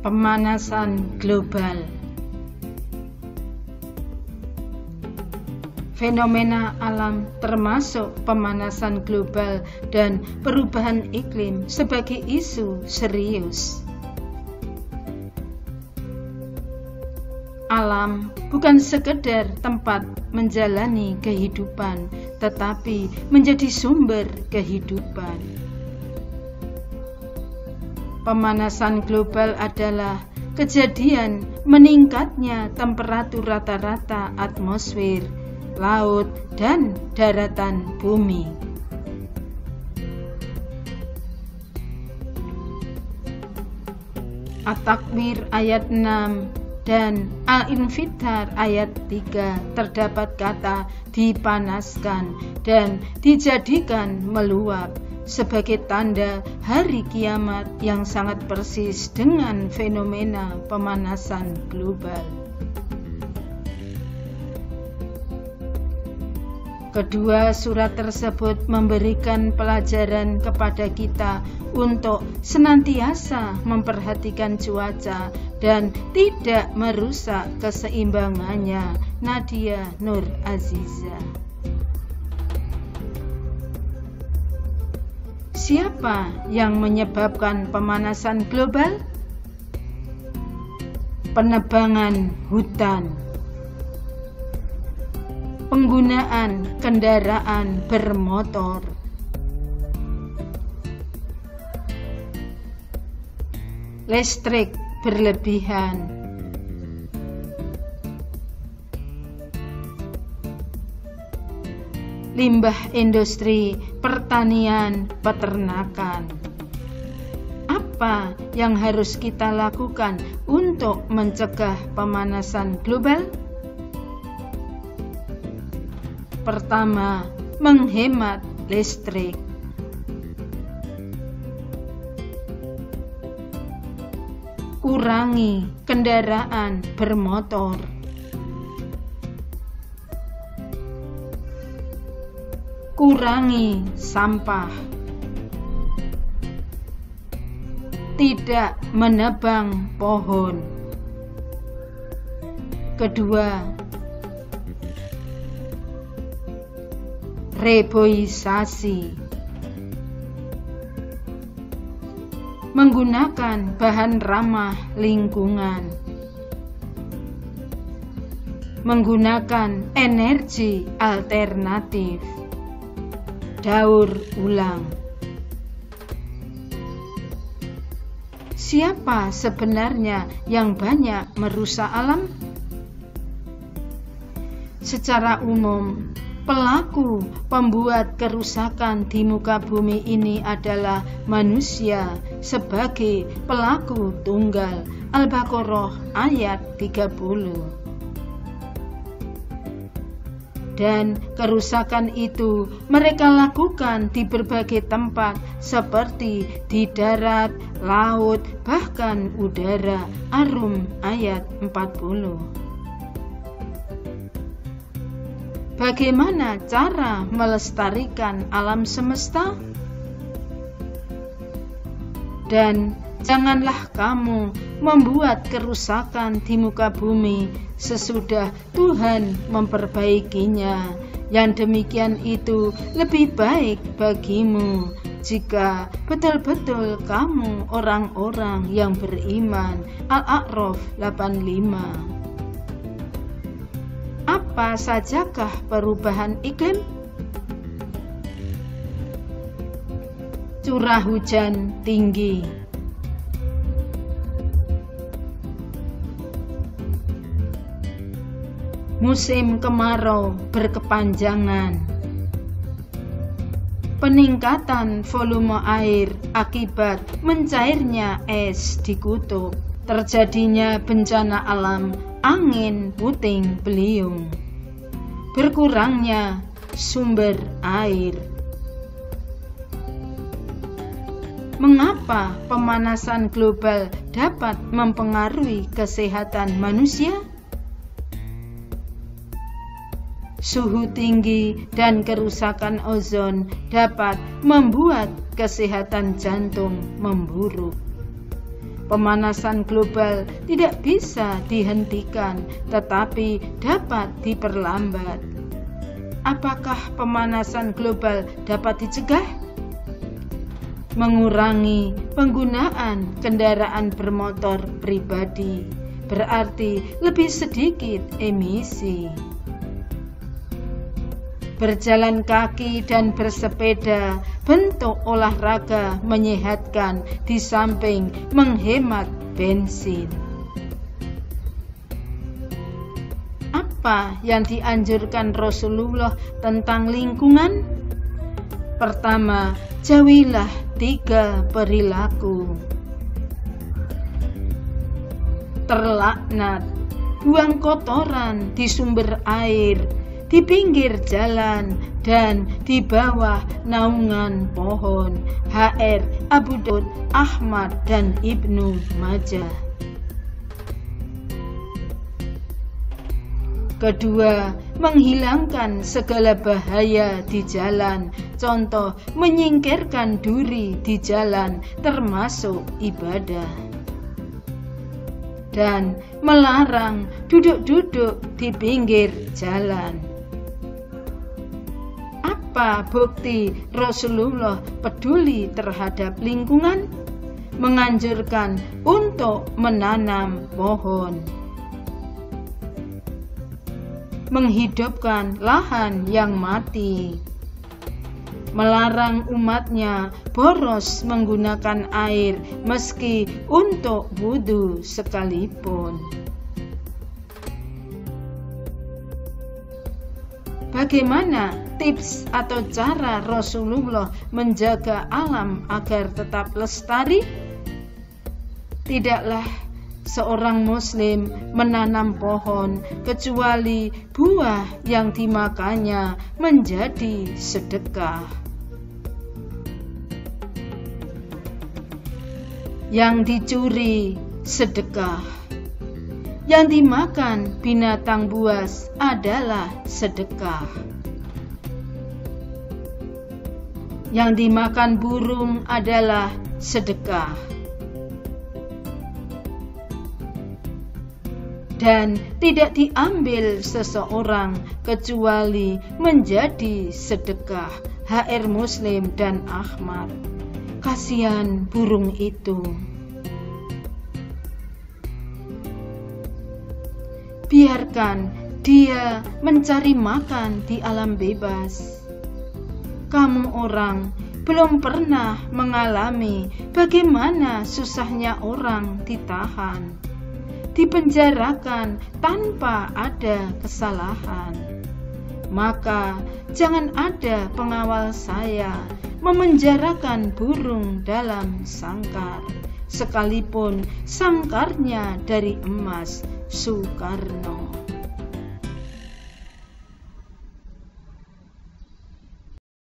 Pemanasan global. Fenomena alam termasuk pemanasan global dan perubahan iklim sebagai isu serius. Alam bukan sekedar tempat menjalani kehidupan, tetapi menjadi sumber kehidupan. Pemanasan global adalah kejadian meningkatnya temperatur rata-rata atmosfer, laut, dan daratan bumi. At-Takwir ayat 6 dan Al-Infitar ayat 3 terdapat kata dipanaskan dan dijadikan meluap sebagai tanda hari kiamat yang sangat persis dengan fenomena pemanasan global. Kedua surat tersebut memberikan pelajaran kepada kita untuk senantiasa memperhatikan cuaca dan tidak merusak keseimbangannya. Nadia Nur Aziza. Siapa yang menyebabkan pemanasan global? Penebangan hutan, penggunaan kendaraan bermotor, listrik berlebihan, limbah industri, pertanian, peternakan. Apa yang harus kita lakukan untuk mencegah pemanasan global? Pertama, menghemat listrik. Kurangi kendaraan bermotor. Kurangi sampah. Tidak menebang pohon. Kedua, reboisasi. Menggunakan bahan ramah lingkungan. Menggunakan energi alternatif. Daur ulang. Siapa sebenarnya yang banyak merusak alam? Secara umum, pelaku pembuat kerusakan di muka bumi ini adalah manusia sebagai pelaku tunggal. Al-Baqarah ayat 30. Dan kerusakan itu mereka lakukan di berbagai tempat seperti di darat, laut, bahkan udara. Ar-Rum ayat 40. Bagaimana cara melestarikan alam semesta? Dan janganlah kamu membuat kerusakan di muka bumi sesudah Tuhan memperbaikinya. Yang demikian itu lebih baik bagimu jika betul-betul kamu orang-orang yang beriman. Al-A'raf 85. Apa sajakah perubahan iklim? Curah hujan tinggi, musim kemarau berkepanjangan, peningkatan volume air akibat mencairnya es di kutub, terjadinya bencana alam, angin puting beliung, berkurangnya sumber air. Mengapa pemanasan global dapat mempengaruhi kesehatan manusia? Suhu tinggi dan kerusakan ozon dapat membuat kesehatan jantung memburuk. Pemanasan global tidak bisa dihentikan, tetapi dapat diperlambat. Apakah pemanasan global dapat dicegah? Mengurangi penggunaan kendaraan bermotor pribadi berarti lebih sedikit emisi. Berjalan kaki dan bersepeda bentuk olahraga menyehatkan di samping menghemat bensin. Apa yang dianjurkan Rasulullah tentang lingkungan? Pertama, jauhilah 3 perilaku. Terlaknat, buang kotoran di sumber air, di pinggir jalan, dan di bawah naungan pohon. HR Abu Daud, Ahmad, dan Ibnu Majah. Kedua, menghilangkan segala bahaya di jalan. Contoh, menyingkirkan duri di jalan termasuk ibadah. Dan melarang duduk-duduk di pinggir jalan. Apa bukti Rasulullah peduli terhadap lingkungan? Menganjurkan untuk menanam pohon. Menghidupkan lahan yang mati. Melarang umatnya boros menggunakan air meski untuk wudu sekalipun. Bagaimana tips atau cara Rasulullah menjaga alam agar tetap lestari? Tidaklah seorang muslim menanam pohon kecuali buah yang dimakannya menjadi sedekah. Yang dicuri sedekah. Yang dimakan binatang buas adalah sedekah. Yang dimakan burung adalah sedekah. Dan tidak diambil seseorang kecuali menjadi sedekah. HR Muslim dan Ahmad. Kasihan burung itu. Biarkan dia mencari makan di alam bebas. Kamu orang belum pernah mengalami bagaimana susahnya orang ditahan, dipenjarakan tanpa ada kesalahan. Maka jangan ada pengawal saya memenjarakan burung dalam sangkar, sekalipun sangkarnya dari emas. Soekarno.